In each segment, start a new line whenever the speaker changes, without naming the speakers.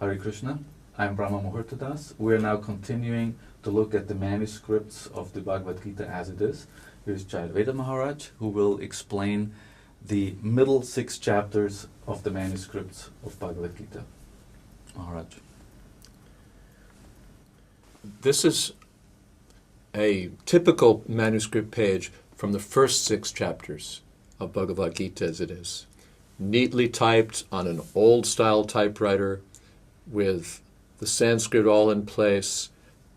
Hare Krishna. I'm Brahma Muhurtadas. We're now continuing to look at the manuscripts of the Bhagavad-gita as it is. Here's Jayadvaita Maharaj, who will explain the middle 6 chapters of the manuscripts of Bhagavad-gita. Maharaj.
This is a typical manuscript page from the first 6 chapters of Bhagavad-gita as it is. Neatly typed on an old-style typewriter with the Sanskrit all in place,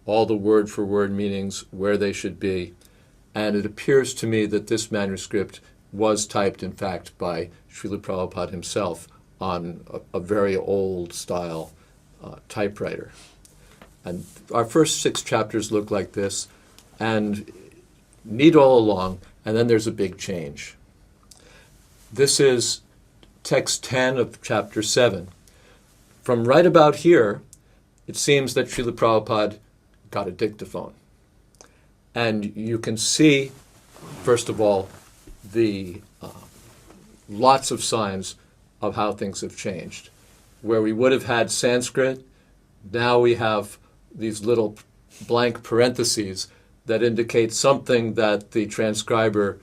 all the word-for-word meanings where they should be. And it appears to me that this manuscript was typed, in fact, by Srila Prabhupada himself on a very old-style typewriter. And our first 6 chapters look like this, and neat all along, and then there's a big change. This is text 10 of chapter 7. From right about here, it seems that Srila Prabhupada got a dictaphone. And you can see, first of all, the lots of signs of how things have changed. Where we would have had Sanskrit, now we have these little blank parentheses that indicate something that the transcriber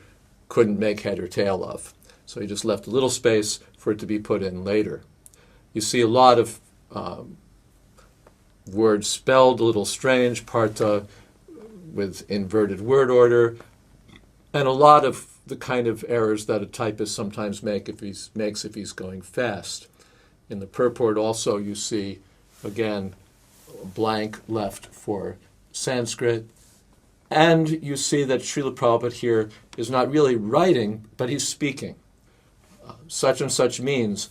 couldn't make head or tail of. So he just left a little space for it to be put in later. You see a lot of words spelled a little strange, parta with inverted word order, and a lot of the kind of errors that a typist sometimes makes if he's going fast. In the purport also you see, again, a blank left for Sanskrit, and you see that Srila Prabhupada here is not really writing, but he's speaking. Such and such means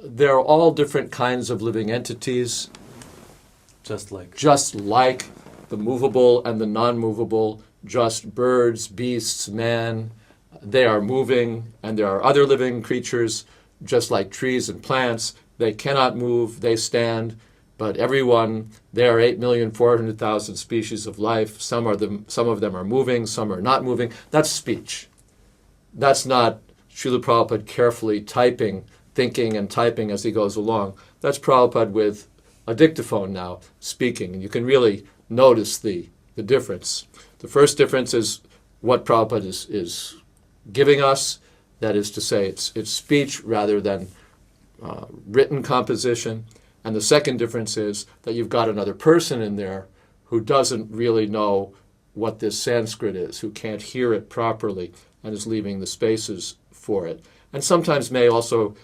they're all different kinds of living entities,
Just like
the movable and the non-movable, just birds, beasts, man. They are moving, and there are other living creatures, just like trees and plants. They cannot move, they stand, but everyone, there are 8,400,000 species of life. Some of them are moving, some are not moving. That's speech. That's not Srila Prabhupada carefully typing, thinking and typing as he goes along. That's Prabhupada with a dictaphone now, speaking. And you can really notice the difference. The first difference is what Prabhupada is giving us. That is to say, it's speech rather than written composition. And the second difference is that you've got another person in there who doesn't really know what this Sanskrit is, who can't hear it properly and is leaving the spaces for it. And sometimes may also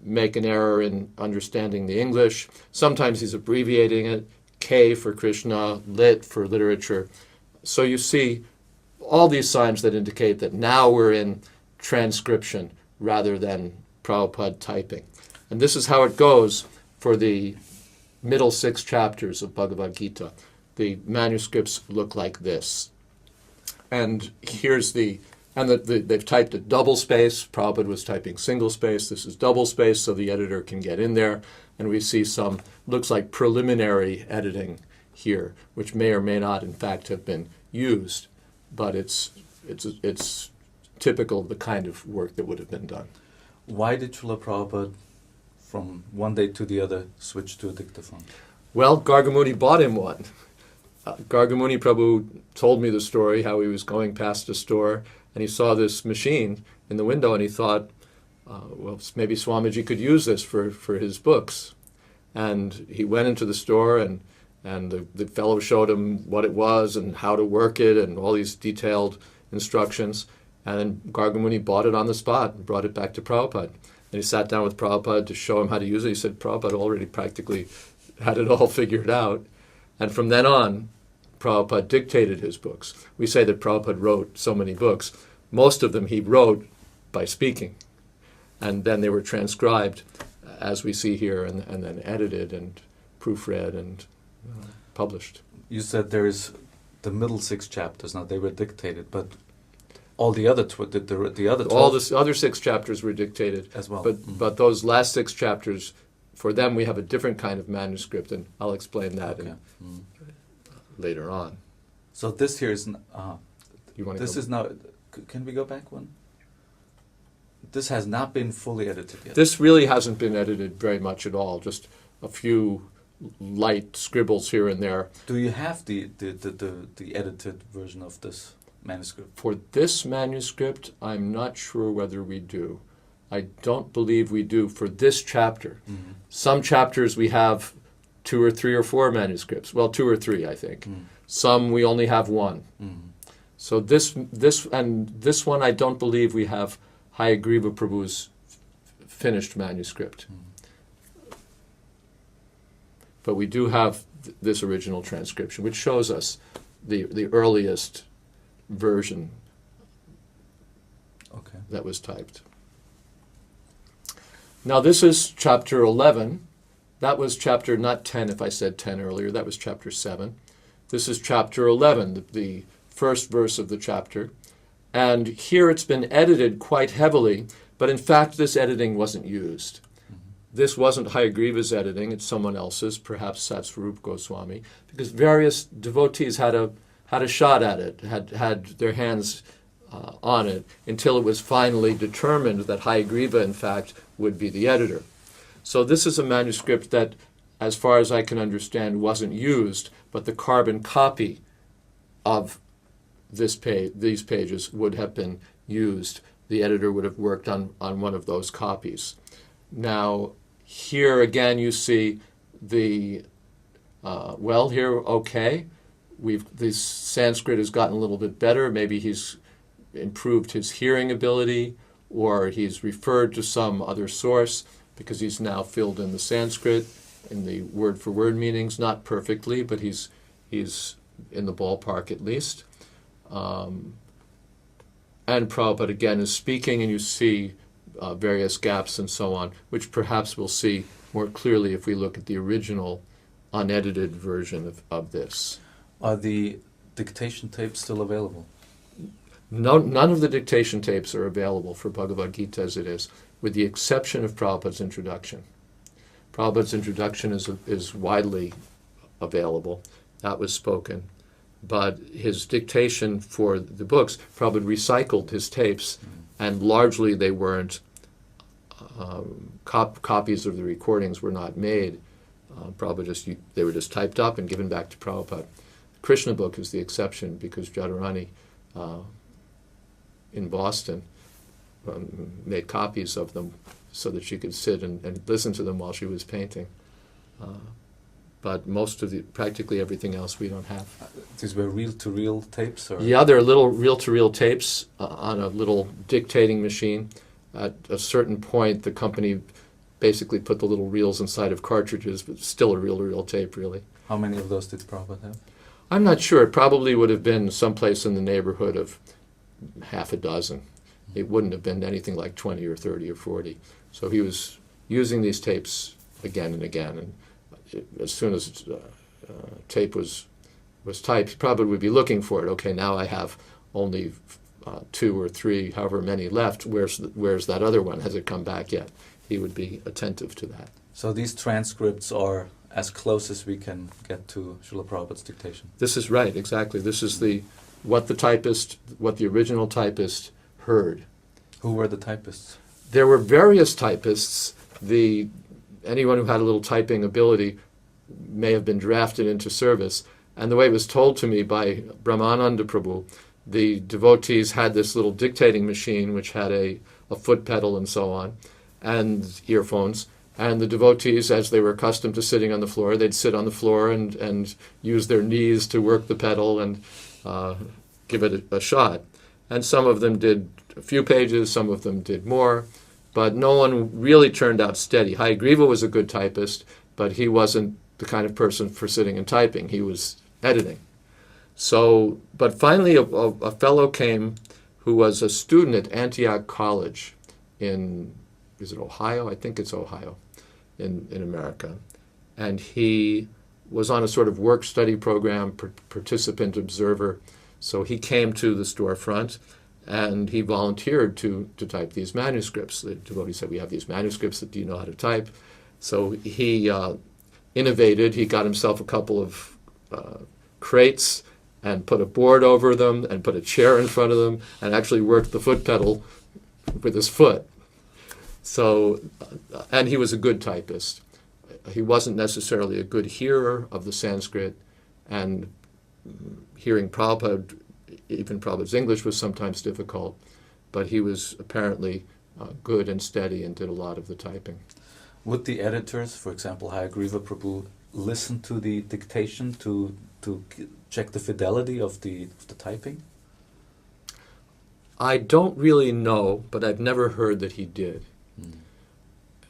make an error in understanding the English. Sometimes he's abbreviating it, K for Krishna, lit for literature. So you see all these signs that indicate that now we're in transcription rather than Prabhupada typing. And this is how it goes for the middle 6 chapters of Bhagavad-gita. The manuscripts look like this. And here's they've typed a double space. Prabhupada was typing single space. This is double space so the editor can get in there. And we see some, looks like preliminary editing here, which may or may not in fact have been used. But it's typical of the kind of work that would have been done.
Why did Srila Prabhupada, from one day to the other, switch to a dictaphone?
Well, Gargamuni bought him one. Gargamuni Prabhu told me the story, how he was going past a store, and he saw this machine in the window, and he thought, well, maybe Swamiji could use this for his books. And he went into the store, and the fellow showed him what it was and how to work it and all these detailed instructions. And then Gargamuni bought it on the spot and brought it back to Prabhupada. And he sat down with Prabhupada to show him how to use it. He said Prabhupada already practically had it all figured out. And from then on, Prabhupada dictated his books. We say that Prabhupada wrote so many books. Most of them he wrote by speaking. And then they were transcribed, as we see here, and then edited and proofread and published.
You said there is the middle 6 chapters. Now, they were dictated, but all the other the other 12...
All the other 6 chapters were dictated.
As well.
But those last 6 chapters, for them we have a different kind of manuscript, and I'll explain that later on.
So this here is...
You want to
this is now... Can we go back one? This has not been fully edited yet.
This really hasn't been edited very much at all, just a few light scribbles here and there.
Do you have the edited version of this manuscript?
For this manuscript, I'm not sure whether we do. I don't believe we do for this chapter.
Mm-hmm.
Some chapters we have 2 or 3 or 4 manuscripts. Well, 2 or 3, I think.
Mm.
Some we only have 1.
Mm.
So this one, I don't believe we have Hayagriva Prabhu's finished manuscript.
Mm.
But we do have this original transcription, which shows us the earliest version that was typed. Now this is chapter 11. That was chapter, not 10 if I said 10 earlier, that was chapter 7. This is chapter 11, the first verse of the chapter. And here it's been edited quite heavily, but in fact this editing wasn't used. This wasn't Hayagriva's editing, it's someone else's, perhaps Satsvarup Goswami, because various devotees had a shot at it, had their hands on it, until it was finally determined that Hayagriva, in fact, would be the editor. So this is a manuscript that, as far as I can understand, wasn't used, but the carbon copy of these pages would have been used. The editor would have worked on one of those copies. Now, here again you see the, this Sanskrit has gotten a little bit better. Maybe he's improved his hearing ability, or he's referred to some other source, because he's now filled in the Sanskrit in the word-for-word meanings, not perfectly, but he's in the ballpark at least. And Prabhupada again is speaking, and you see various gaps and so on, which perhaps we'll see more clearly if we look at the original unedited version of this.
Are the dictation tapes still available?
No, none of the dictation tapes are available for Bhagavad-gita as it is, with the exception of Prabhupada's introduction. Prabhupada's introduction is widely available. That was spoken. But his dictation for the books, Prabhupada recycled his tapes, and largely they weren't, copies of the recordings were not made. Prabhupada they were just typed up and given back to Prabhupada. Krishna book is the exception, because Jadharani in Boston made copies of them so that she could sit and listen to them while she was painting. But practically everything else we don't have.
These were reel-to-reel tapes? Or?
Yeah, they're little reel-to-reel tapes on a little dictating machine. At a certain point, the company basically put the little reels inside of cartridges, but still a reel-to-reel tape, really.
How many of those did Prabhupada have?
I'm not sure. It probably would have been someplace in the neighborhood of half a dozen. It wouldn't have been anything like 20 or 30 or 40. So he was using these tapes again and again. And as soon as tape was typed, he probably would be looking for it. Okay, now I have only 2 or 3, however many left. Where's that other one? Has it come back yet? He would be attentive to that.
So these transcripts are as close as we can get to Srila Prabhupada's dictation.
This is right, exactly. This is what the original typist heard.
Who were the typists?
There were various typists. Anyone who had a little typing ability may have been drafted into service. And the way it was told to me by Brahmananda Prabhu, the devotees had this little dictating machine which had a foot pedal and so on, and earphones. And the devotees, as they were accustomed to sitting on the floor, they'd sit on the floor and use their knees to work the pedal and give it a shot. And some of them did a few pages, some of them did more, but no one really turned out steady. Hayagriva was a good typist, but he wasn't the kind of person for sitting and typing. He was editing. So, but finally a fellow came who was a student at Antioch College is it Ohio? I think it's Ohio, in America. And he was on a sort of work-study program, participant observer. So he came to the storefront and he volunteered to type these manuscripts. The devotee said, we have these manuscripts, do you know how to type? So he innovated. He got himself a couple of crates and put a board over them and put a chair in front of them and actually worked the foot pedal with his foot. So, and he was a good typist. he wasn't necessarily a good hearer of the Sanskrit, and hearing Prabhupada, even Prabhupada's English was sometimes difficult, but he was apparently good and steady and did a lot of the typing.
Would the editors, for example, Hayagriva Prabhu, listen to the dictation to check the fidelity of the typing?
I don't really know, but I've never heard that he did.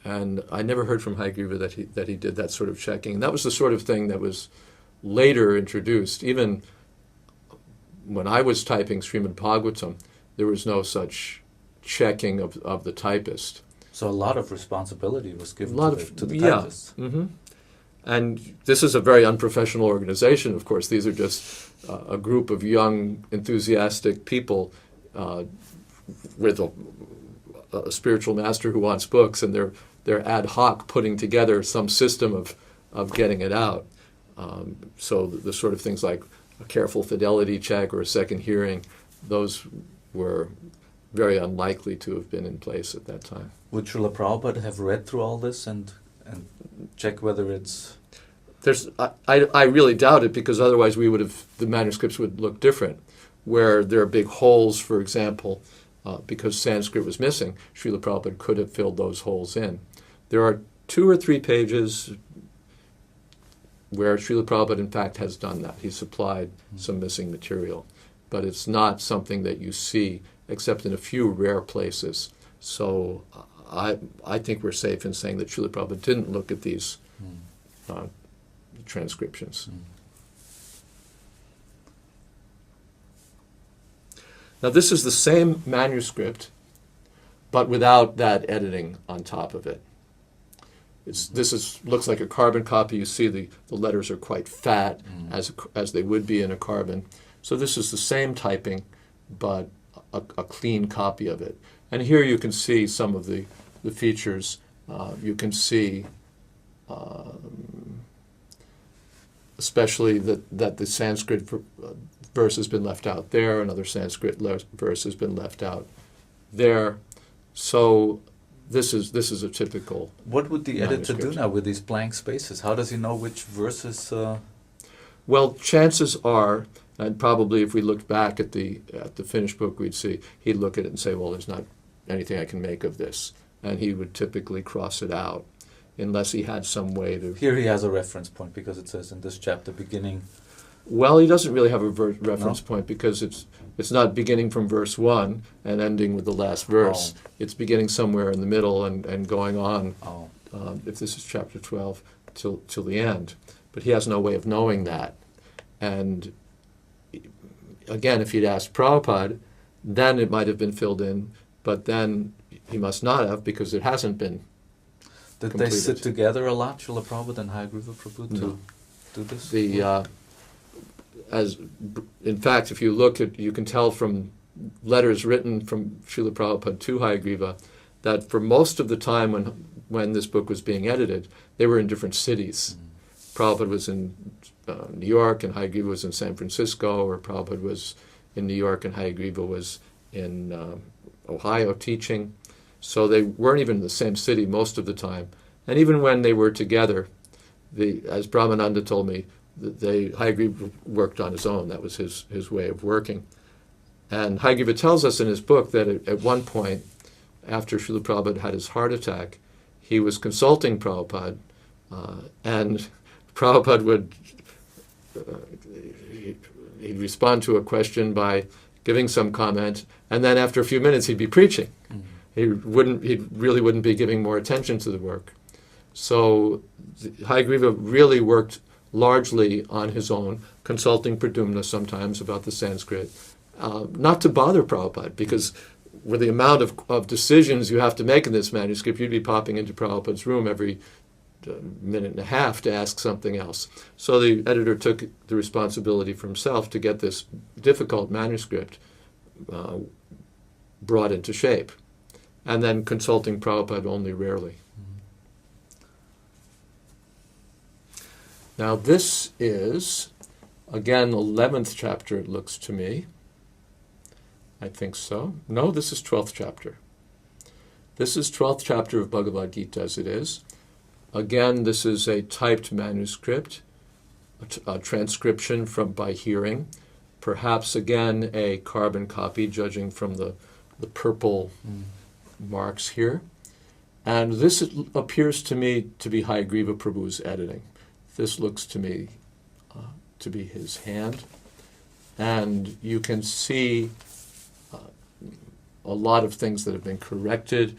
And I never heard from Hayagriva that he did that sort of checking. And that was the sort of thing that was later introduced. Even when I was typing Srimad Bhagavatam, there was no such checking of the typist.
So a lot of responsibility was given to the
yeah.
typists.
Mm-hmm. And this is a very unprofessional organization, of course. These are just a group of young, enthusiastic people with a spiritual master who wants books, and they're ad hoc putting together some system of getting it out. So the sort of things like a careful fidelity check or a second hearing, those were very unlikely to have been in place at that time.
Would Srila Prabhupada have read through all this and check whether it's...
I really doubt it, because otherwise the manuscripts would look different. Where there are big holes, for example, because Sanskrit was missing, Srila Prabhupada could have filled those holes in. There are 2 or 3 pages where Srila Prabhupada, in fact, has done that. He supplied some missing material. But it's not something that you see except in a few rare places. So I think we're safe in saying that Srila Prabhupada didn't look at these transcriptions. Now, this is the same manuscript, but without that editing on top of it. Looks like a carbon copy. You see the letters are quite fat, as they would be in a carbon. So this is the same typing, but a clean copy of it. And here you can see some of the features. You can see especially that the Sanskrit verse has been left out there, another Sanskrit verse has been left out there. So this is a typical.
What would the editor do
manuscript.
now with these blank spaces? How does he know which verses?
Well, chances are, and probably if we looked back at the finished book, we'd see he'd look at it and say, well, there's not anything I can make of this, and he would typically cross it out, unless he had some way to.
Here he has a reference point because it says in this chapter beginning.
Well, he doesn't really have a reference point, because it's not beginning from verse 1 and ending with the last verse.
Oh.
It's beginning somewhere in the middle and going on,
Oh.
if this is chapter 12, till the end. But he has no way of knowing that. And again, if he'd asked Prabhupada, then it might have been filled in, but then he must not have, because it hasn't been
Did
completed.
they sit together a lot, Srila Prabhupada and Hayagriva Prabhu, to do this?
In fact, if you look at, you can tell from letters written from Srila Prabhupada to Hayagriva that for most of the time when this book was being edited, they were in different cities. Prabhupada was in New York and Hayagriva was in San Francisco, or Prabhupada was in New York and Hayagriva was in Ohio teaching. So they weren't even in the same city most of the time. And even when they were together, as Brahmananda told me, Hayagriva worked on his own. That was his way of working. And Hayagriva tells us in his book that at one point, after Srila Prabhupada had his heart attack, he was consulting Prabhupada, and Prabhupada would he'd respond to a question by giving some comment, and then after a few minutes he'd be preaching. He really wouldn't be giving more attention to the work. So Hayagriva really worked largely on his own, consulting Pradyumna sometimes about the Sanskrit, not to bother Prabhupada, because with the amount of decisions you have to make in this manuscript, you'd be popping into Prabhupada's room every minute and a half to ask something else. So the editor took the responsibility for himself to get this difficult manuscript brought into shape, and then consulting Prabhupada only rarely. Now this is, again, 11th chapter, it looks to me. I think so. No, this is 12th chapter. This is 12th chapter of Bhagavad-gita as it is. Again, this is a typed manuscript, a transcription by hearing. Perhaps, again, a carbon copy, judging from the purple marks here. And this appears to me to be Hayagriva Prabhu's editing. This looks to me to be his hand. And you can see a lot of things that have been corrected.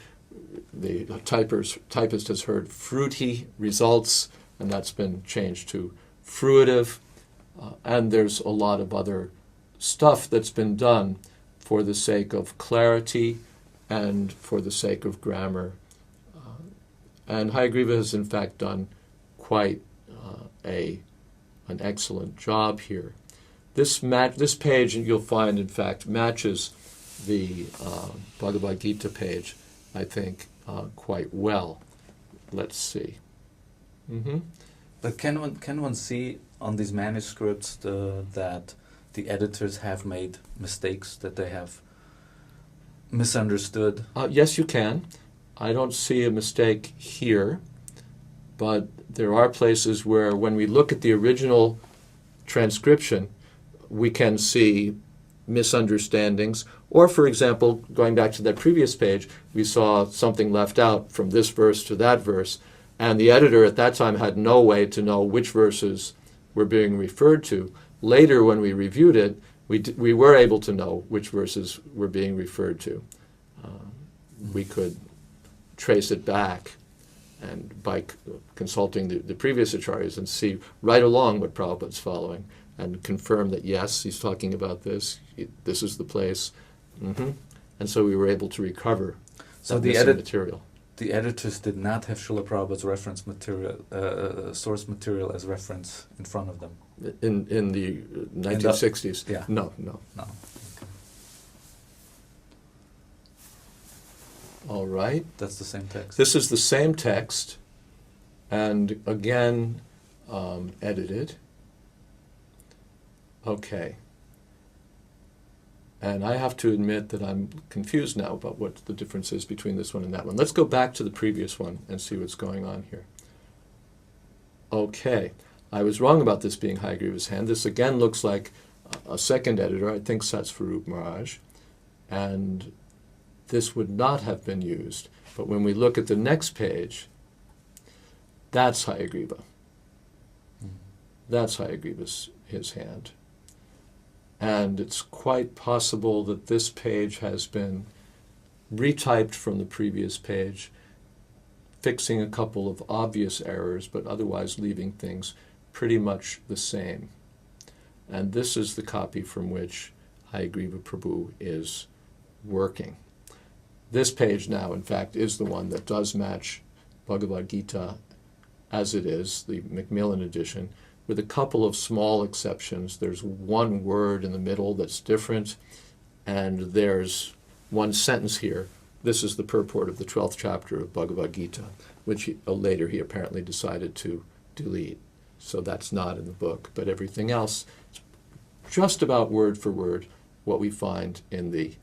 The typist has heard fruity results, and that's been changed to fruitive. And there's a lot of other stuff that's been done for the sake of clarity and for the sake of grammar. And Hayagriva has, in fact, done quite an excellent job here. This page, you'll find, in fact, matches the Bhagavad-gita page, I think, quite well. Let's see.
But can one see on these manuscripts that the editors have made mistakes, that they have misunderstood?
Yes, you can. I don't see a mistake here, but there are places where when we look at the original transcription, we can see misunderstandings. Or, for example, going back to that previous page, we saw something left out from this verse to that verse, and the editor at that time had no way to know which verses were being referred to. Later, when we reviewed it, we were able to know which verses were being referred to. We could trace it back, and by consulting the previous acharyas and see right along what Prabhupada's following, and confirm that yes, he's talking about this. This is the place, and so we were able to recover that missing material.
The editors did not have Srila Prabhupada's reference material, source material as reference in front of them.
In the 1960s?
Yeah.
No.
Okay.
All right.
That's the same text.
This is the same text, and again, edited. Okay. And I have to admit that I'm confused now about what the difference is between this one and that one. Let's go back to the previous one and see what's going on here. Okay. I was wrong about this being Hayagriva's hand. This again looks like a second editor, I think Satsvarup Maharaj, and this would not have been used. But when we look at the next page, that's Hayagriva. That's his hand. And it's quite possible that this page has been retyped from the previous page, fixing a couple of obvious errors, but otherwise leaving things pretty much the same. And this is the copy from which Hayagriva Prabhu is working. This page now, in fact, is the one that does match Bhagavad-gita as it is, the Macmillan edition, with a couple of small exceptions. There's one word in the middle that's different, and there's one sentence here. This is the purport of the 12th chapter of Bhagavad-gita, which later he apparently decided to delete. So that's not in the book, but everything else is just about word for word what we find in the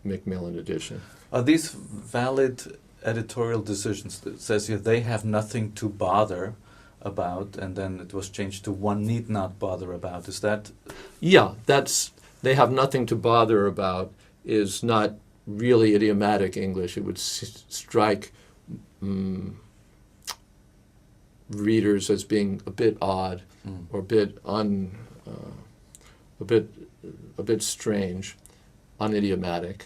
Macmillan edition.
Are these valid editorial decisions? It says here they have nothing to bother about, and then it was changed to one need not bother about. Is that?
Yeah, they have nothing to bother about is not really idiomatic English. It would strike readers as being a bit odd or a bit strange, unidiomatic.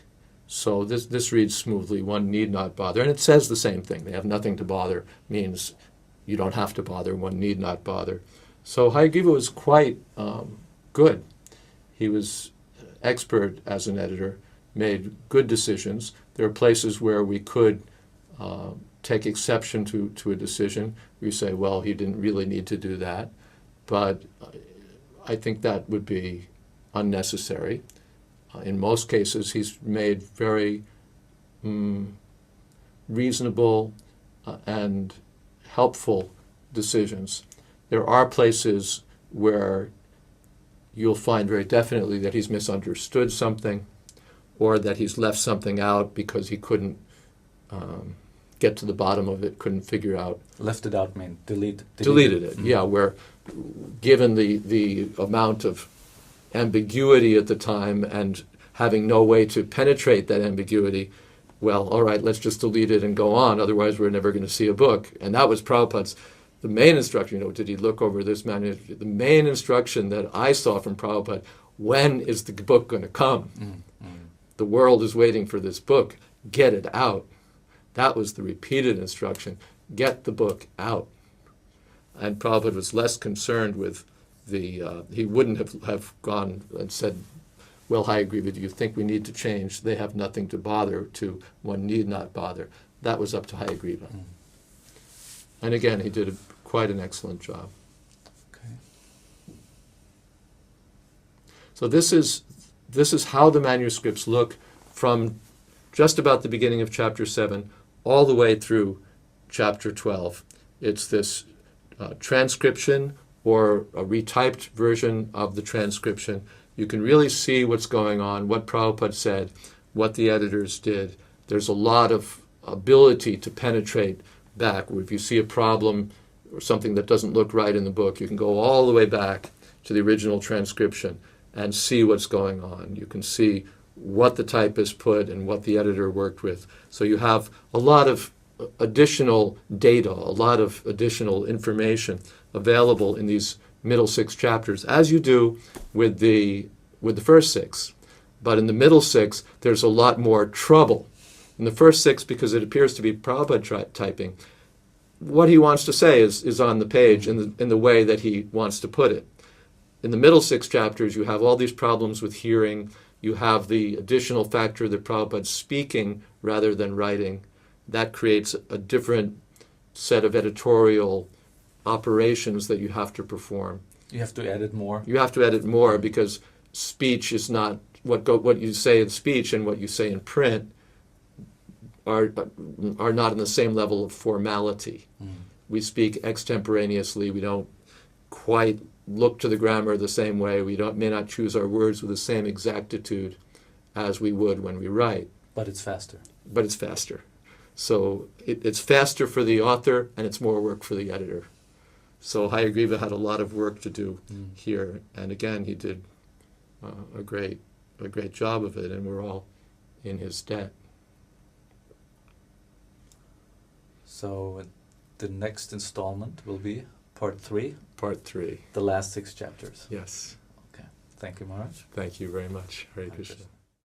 So this reads smoothly, one need not bother. And it says the same thing. They have nothing to bother means you don't have to bother, one need not bother. So Hayagriva was quite good. He was expert as an editor, made good decisions. There are places where we could take exception to a decision. We say, well, he didn't really need to do that. But I think that would be unnecessary. In most cases, he's made very reasonable and helpful decisions. There are places where you'll find very definitely that he's misunderstood something or that he's left something out because he couldn't get to the bottom of it, couldn't figure out.
Left it out, mean
Deleted it, yeah, where given the amount of ambiguity at the time and having no way to penetrate that ambiguity, well, all right, let's just delete it and go on, otherwise we're never going to see a book. And that was Prabhupada's, the main instruction, did he look over this manuscript? The main instruction that I saw from Prabhupada, when is the book going to come? The world is waiting for this book. Get it out. That was the repeated instruction. Get the book out. And Prabhupada was less concerned with he wouldn't have gone and said, well, Hayagriva, do you think we need to change? They have nothing to bother to, one need not bother. That was up to Hayagriva. And again, he did quite an excellent job.
Okay.
So this is how the manuscripts look from just about the beginning of chapter 7 all the way through chapter 12. It's this transcription or a retyped version of the transcription. You can really see what's going on, what Prabhupada said, what the editors did. There's a lot of ability to penetrate back. If you see a problem or something that doesn't look right in the book, you can go all the way back to the original transcription and see what's going on. You can see what the typist put and what the editor worked with. So you have a lot of additional data, a lot of additional information available in these middle 6 chapters, as you do with the first 6. But in the middle 6, there's a lot more trouble. In the first 6, because it appears to be Prabhupada typing, what he wants to say is on the page in the way that he wants to put it. In the middle 6 chapters, you have all these problems with hearing. You have the additional factor that Prabhupada's speaking rather than writing. That creates a different set of editorial operations that you have to perform.
You have to edit more.
You have to edit more because speech is not what you say in speech and what you say in print are not in the same level of formality. We speak extemporaneously. We don't quite look to the grammar the same way. We may not choose our words with the same exactitude as we would when we write.
But it's faster.
But it's faster. So it's faster for the author and it's more work for the editor. So Hayagriva had a lot of work to do here, and again he did a great job of it, and we're all in his debt.
So the next installment will be part 3.
Part 3.
The last 6 chapters.
Yes.
Okay. Thank you, Maharaj.
Thank you very much. Hare Krishna.